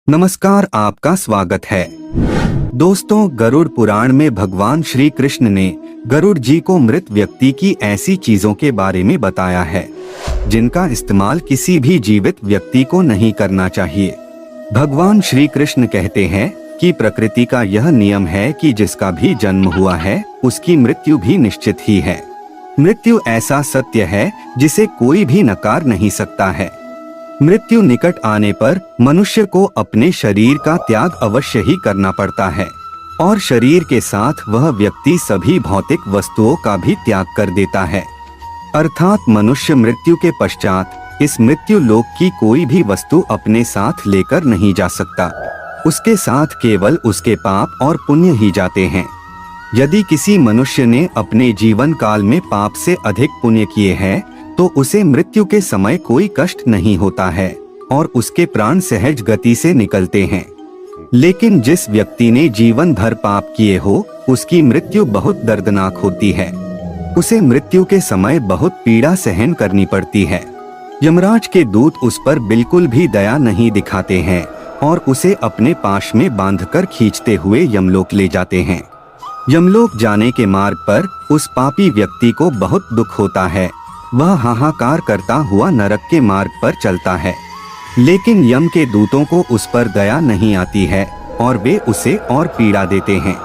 नमस्कार, आपका स्वागत है। दोस्तों, गरुड़ पुराण में भगवान श्री कृष्ण ने गरुड़ जी को मृत व्यक्ति की ऐसी चीजों के बारे में बताया है जिनका इस्तेमाल किसी भी जीवित व्यक्ति को नहीं करना चाहिए। भगवान श्री कृष्ण कहते हैं कि प्रकृति का यह नियम है कि जिसका भी जन्म हुआ है उसकी मृत्यु भी निश्चित ही है। मृत्यु ऐसा सत्य है जिसे कोई भी नकार नहीं सकता है। मृत्यु निकट आने पर मनुष्य को अपने शरीर का त्याग अवश्य ही करना पड़ता है और शरीर के साथ वह व्यक्ति सभी भौतिक वस्तुओं का भी त्याग कर देता है। अर्थात मनुष्य मृत्यु के पश्चात इस मृत्यु लोक की कोई भी वस्तु अपने साथ लेकर नहीं जा सकता। उसके साथ केवल उसके पाप और पुण्य ही जाते हैं। यदि किसी मनुष्य ने अपने जीवन काल में पाप से अधिक पुण्य किए हैं तो उसे मृत्यु के समय कोई कष्ट नहीं होता है और उसके प्राण सहज गति से निकलते हैं। लेकिन जिस व्यक्ति ने जीवन भर पाप किए हो उसकी मृत्यु बहुत दर्दनाक होती है। उसे मृत्यु के समय बहुत पीड़ा सहन करनी पड़ती है। यमराज के दूत उस पर बिल्कुल भी दया नहीं दिखाते हैं और उसे अपने पाश में बांधकर खींचते हुए यमलोक ले जाते हैं। यमलोक जाने के मार्ग पर उस पापी व्यक्ति को बहुत दुख होता है। वह हाहाकार करता हुआ नरक के मार्ग पर चलता है, लेकिन यम के दूतों को उस पर दया नहीं आती है और वे उसे और पीड़ा देते हैं।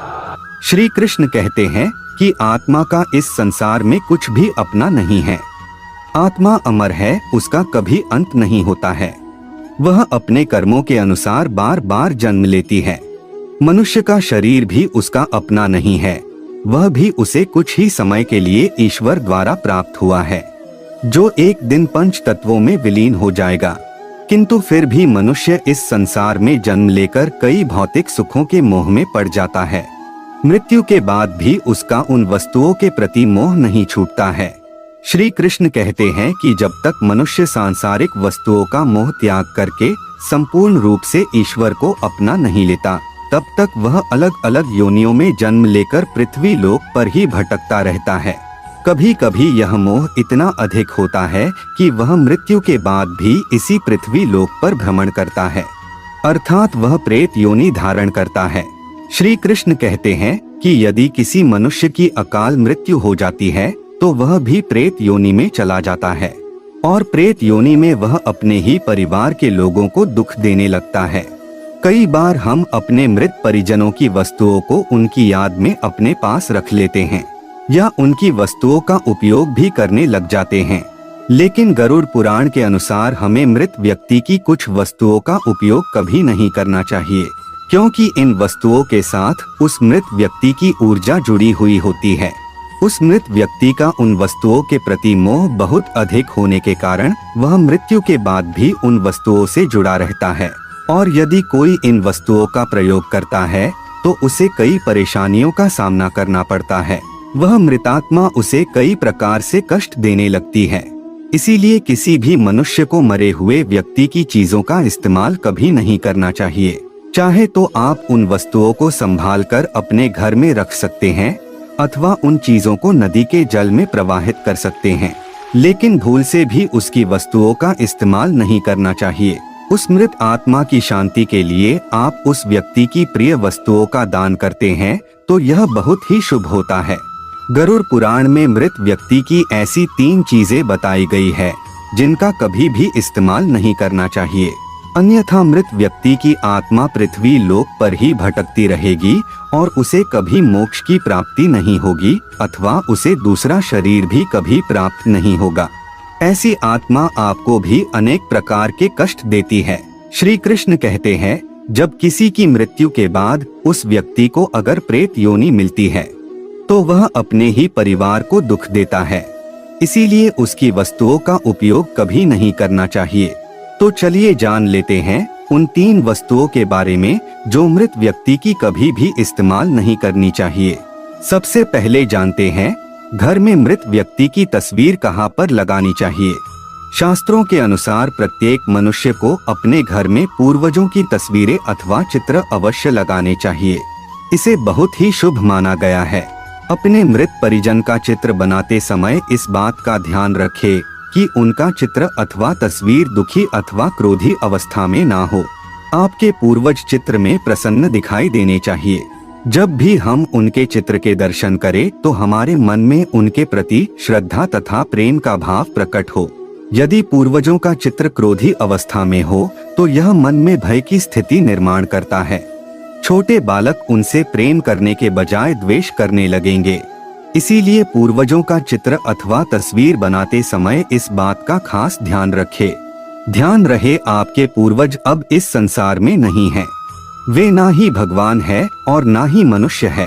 श्री कृष्ण कहते हैं कि आत्मा का इस संसार में कुछ भी अपना नहीं है। आत्मा अमर है, उसका कभी अंत नहीं होता है। वह अपने कर्मों के अनुसार बार बार जन्म लेती है। मनुष्य का शरीर भी उसका अपना नहीं है, वह भी उसे कुछ ही समय के लिए ईश्वर द्वारा प्राप्त हुआ है, जो एक दिन पंच तत्वों में विलीन हो जाएगा। किंतु फिर भी मनुष्य इस संसार में जन्म लेकर कई भौतिक सुखों के मोह में पड़ जाता है। मृत्यु के बाद भी उसका उन वस्तुओं के प्रति मोह नहीं छूटता है। श्री कृष्ण कहते हैं कि जब तक मनुष्य सांसारिक वस्तुओं का मोह त्याग करके संपूर्ण रूप से ईश्वर को अपना नहीं लेता, तब तक वह अलग अलग योनियों में जन्म लेकर पृथ्वी लोक पर ही भटकता रहता है। कभी कभी यह मोह इतना अधिक होता है कि वह मृत्यु के बाद भी इसी पृथ्वी लोक पर भ्रमण करता है, अर्थात वह प्रेत योनि धारण करता है। श्री कृष्ण कहते हैं कि यदि किसी मनुष्य की अकाल मृत्यु हो जाती है तो वह भी प्रेत योनि में चला जाता है और प्रेत योनि में वह अपने ही परिवार के लोगों को दुख देने लगता है। कई बार हम अपने मृत परिजनों की वस्तुओं को उनकी याद में अपने पास रख लेते हैं या उनकी वस्तुओं का उपयोग भी करने लग जाते हैं। लेकिन गरुड़ पुराण के अनुसार हमें मृत व्यक्ति की कुछ वस्तुओं का उपयोग कभी नहीं करना चाहिए, क्योंकि इन वस्तुओं के साथ उस मृत व्यक्ति की ऊर्जा जुड़ी हुई होती है। उस मृत व्यक्ति का उन वस्तुओं के प्रति मोह बहुत अधिक होने के कारण वह मृत्यु के बाद भी उन वस्तुओं से जुड़ा रहता है और यदि कोई इन वस्तुओं का प्रयोग करता है तो उसे कई परेशानियों का सामना करना पड़ता है। वह मृतात्मा उसे कई प्रकार से कष्ट देने लगती है। इसीलिए किसी भी मनुष्य को मरे हुए व्यक्ति की चीजों का इस्तेमाल कभी नहीं करना चाहिए। चाहे तो आप उन वस्तुओं को संभाल कर अपने घर में रख सकते हैं अथवा उन चीजों को नदी के जल में प्रवाहित कर सकते हैं, लेकिन भूल से भी उसकी वस्तुओं का इस्तेमाल नहीं करना चाहिए। उस मृत आत्मा की शांति के लिए आप उस व्यक्ति की प्रिय वस्तुओं का दान करते हैं तो यह बहुत ही शुभ होता है। गरुड़ पुराण में मृत व्यक्ति की ऐसी 3 चीजें बताई गई है जिनका कभी भी इस्तेमाल नहीं करना चाहिए, अन्यथा मृत व्यक्ति की आत्मा पृथ्वी लोक पर ही भटकती रहेगी और उसे कभी मोक्ष की प्राप्ति नहीं होगी अथवा उसे दूसरा शरीर भी कभी प्राप्त नहीं होगा। ऐसी आत्मा आपको भी अनेक प्रकार के कष्ट देती है। श्री कृष्ण कहते हैं, जब किसी की मृत्यु के बाद उस व्यक्ति को अगर प्रेत योनि मिलती है तो वह अपने ही परिवार को दुख देता है, इसीलिए उसकी वस्तुओं का उपयोग कभी नहीं करना चाहिए। तो चलिए जान लेते हैं उन 3 वस्तुओं के बारे में जो मृत व्यक्ति की कभी भी इस्तेमाल नहीं करनी चाहिए। सबसे पहले जानते हैं घर में मृत व्यक्ति की तस्वीर कहाँ पर लगानी चाहिए। शास्त्रों के अनुसार प्रत्येक मनुष्य को अपने घर में पूर्वजों की तस्वीरें अथवा चित्र अवश्य लगाने चाहिए। इसे बहुत ही शुभ माना गया है। अपने मृत परिजन का चित्र बनाते समय इस बात का ध्यान रखें कि उनका चित्र अथवा तस्वीर दुखी अथवा क्रोधी अवस्था में ना हो। आपके पूर्वज चित्र में प्रसन्न दिखाई देने चाहिए। जब भी हम उनके चित्र के दर्शन करें तो हमारे मन में उनके प्रति श्रद्धा तथा प्रेम का भाव प्रकट हो। यदि पूर्वजों का चित्र क्रोधी अवस्था में हो तो यह मन में भय की स्थिति निर्माण करता है। छोटे बालक उनसे प्रेम करने के बजाय द्वेष करने लगेंगे। इसीलिए पूर्वजों का चित्र अथवा तस्वीर बनाते समय इस बात का खास ध्यान रखें। ध्यान रहे आपके पूर्वज अब इस संसार में नहीं हैं। वे ना ही भगवान है और ना ही मनुष्य है।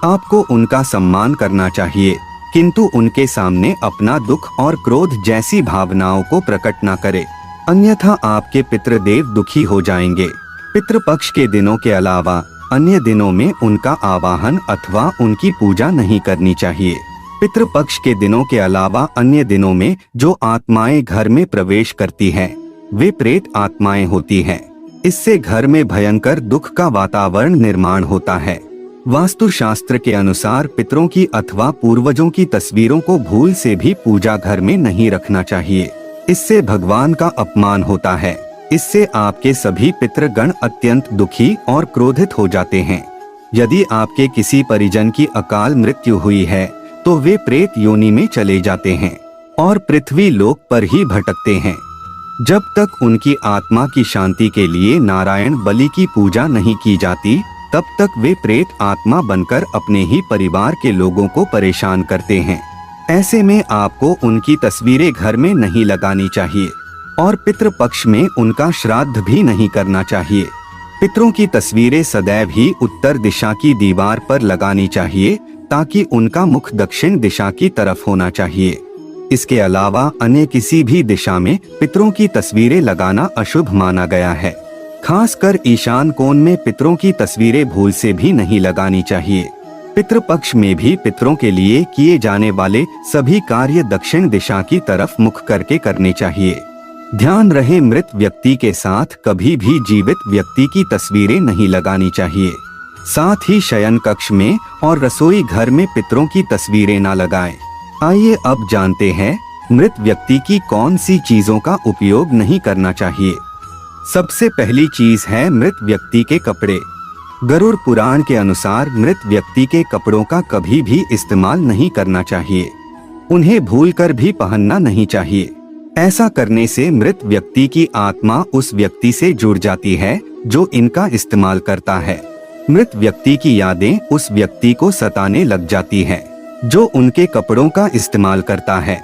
आपको उनका सम्मान करना चाहिए, किंतु उनके सामने अपना दुख और क्रोध जैसी भावनाओं को प्रकट न करें, अन्यथा आपके पितृदेव दुखी हो जाएंगे। पितृपक्ष के दिनों के अलावा अन्य दिनों में उनका आवाहन अथवा उनकी पूजा नहीं करनी चाहिए। पितृपक्ष के दिनों के अलावा अन्य दिनों में जो आत्माएं घर में प्रवेश करती हैं, वे प्रेत आत्माएं होती हैं। इससे घर में भयंकर दुख का वातावरण निर्माण होता है। वास्तु शास्त्र के अनुसार पितरों की अथवा पूर्वजों की तस्वीरों को भूल से भी पूजा घर में नहीं रखना चाहिए। इससे भगवान का अपमान होता है। इससे आपके सभी पितृगण अत्यंत दुखी और क्रोधित हो जाते हैं। यदि आपके किसी परिजन की अकाल मृत्यु हुई है तो वे प्रेत योनि में चले जाते हैं और पृथ्वी लोक पर ही भटकते हैं। जब तक उनकी आत्मा की शांति के लिए नारायण बलि की पूजा नहीं की जाती, तब तक वे प्रेत आत्मा बनकर अपने ही परिवार के लोगों को परेशान करते हैं। ऐसे में आपको उनकी तस्वीरें घर में नहीं लगानी चाहिए और पितृपक्ष में उनका श्राद्ध भी नहीं करना चाहिए। पितरों की तस्वीरें सदैव ही उत्तर दिशा की दीवार पर लगानी चाहिए, ताकि उनका मुख दक्षिण दिशा की तरफ होना चाहिए। इसके अलावा अन्य किसी भी दिशा में पितरों की तस्वीरें लगाना अशुभ माना गया है। खासकर ईशान कोण में पितरों की तस्वीरें भूल से भी नहीं लगानी चाहिए। पितृपक्ष में भी पितरों के लिए किए जाने वाले सभी कार्य दक्षिण दिशा की तरफ मुख करके करने चाहिए। ध्यान रहे, मृत व्यक्ति के साथ कभी भी जीवित व्यक्ति की तस्वीरें नहीं लगानी चाहिए। साथ ही शयन कक्ष में और रसोई घर में पितरों की तस्वीरें न लगाएं। आइए अब जानते हैं मृत व्यक्ति की कौन सी चीजों का उपयोग नहीं करना चाहिए। सबसे पहली चीज है मृत व्यक्ति के कपड़े। गरुड़ पुराण के अनुसार मृत व्यक्ति के कपड़ों का कभी भी इस्तेमाल नहीं करना चाहिए। उन्हें भूलकर भी पहनना नहीं चाहिए। ऐसा करने से मृत व्यक्ति की आत्मा उस व्यक्ति से जुड़ जाती है जो इनका इस्तेमाल करता है। मृत व्यक्ति की यादें उस व्यक्ति को सताने लग जाती हैं जो उनके कपड़ों का इस्तेमाल करता है,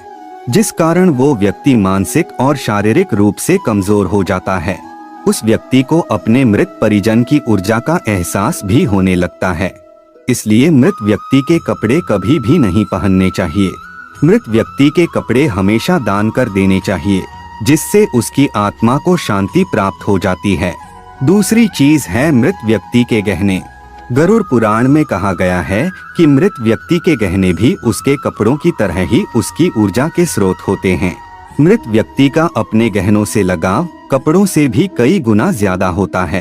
जिस कारण वो व्यक्ति मानसिक और शारीरिक रूप से कमजोर हो जाता है। उस व्यक्ति को अपने मृत परिजन की ऊर्जा का एहसास भी होने लगता है। इसलिए मृत व्यक्ति के कपड़े कभी भी नहीं पहनने चाहिए। मृत व्यक्ति के कपड़े हमेशा दान कर देने चाहिए, जिससे उसकी आत्मा को शांति प्राप्त हो जाती है। दूसरी चीज है मृत व्यक्ति के गहने। गरुड़ पुराण में कहा गया है कि मृत व्यक्ति के गहने भी उसके कपड़ों की तरह ही उसकी ऊर्जा के स्रोत होते हैं। मृत व्यक्ति का अपने गहनों से लगाव कपड़ों से भी कई गुना ज्यादा होता है,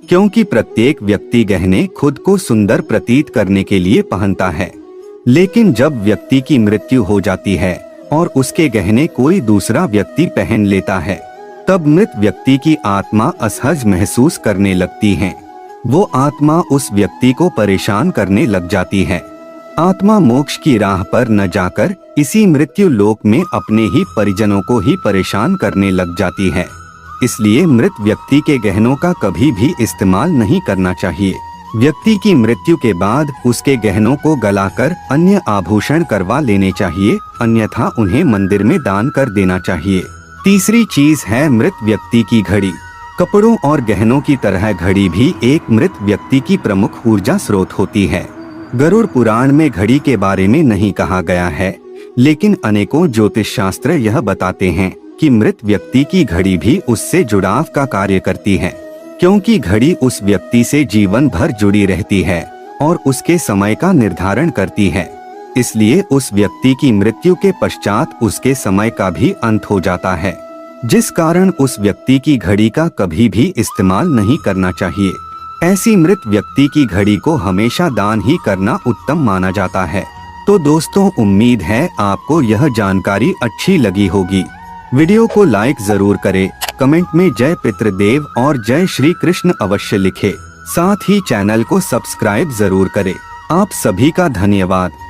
क्योंकि प्रत्येक व्यक्ति गहने खुद को सुंदर प्रतीत करने के लिए पहनता है। लेकिन जब व्यक्ति की मृत्यु हो जाती है और उसके गहने कोई दूसरा व्यक्ति पहन लेता है, तब मृत व्यक्ति की आत्मा असहज महसूस करने लगती है। वो आत्मा उस व्यक्ति को परेशान करने लग जाती है। आत्मा मोक्ष की राह पर न जाकर इसी मृत्यु लोक में अपने ही परिजनों को ही परेशान करने लग जाती है। इसलिए मृत व्यक्ति के गहनों का कभी भी इस्तेमाल नहीं करना चाहिए। व्यक्ति की मृत्यु के बाद उसके गहनों को गलाकर अन्य आभूषण करवा लेने चाहिए, अन्यथा उन्हें मंदिर में दान कर देना चाहिए। तीसरी चीज है मृत व्यक्ति की घड़ी। कपड़ों और गहनों की तरह घड़ी भी एक मृत व्यक्ति की प्रमुख ऊर्जा स्रोत होती है। गरुड़ पुराण में घड़ी के बारे में नहीं कहा गया है, लेकिन अनेकों ज्योतिष शास्त्र यह बताते हैं कि मृत व्यक्ति की घड़ी भी उससे जुड़ाव का कार्य करती है, क्योंकि घड़ी उस व्यक्ति से जीवन भर जुड़ी रहती है और उसके समय का निर्धारण करती है। इसलिए उस व्यक्ति की मृत्यु के पश्चात उसके समय का भी अंत हो जाता है, जिस कारण उस व्यक्ति की घड़ी का कभी भी इस्तेमाल नहीं करना चाहिए। ऐसी मृत व्यक्ति की घड़ी को हमेशा दान ही करना उत्तम माना जाता है। तो दोस्तों, उम्मीद है आपको यह जानकारी अच्छी लगी होगी। वीडियो को लाइक जरूर करें कमेंट में जय पितृदेव और जय श्री कृष्ण अवश्य लिखें। साथ ही चैनल को सब्सक्राइब जरूर करें। आप सभी का धन्यवाद।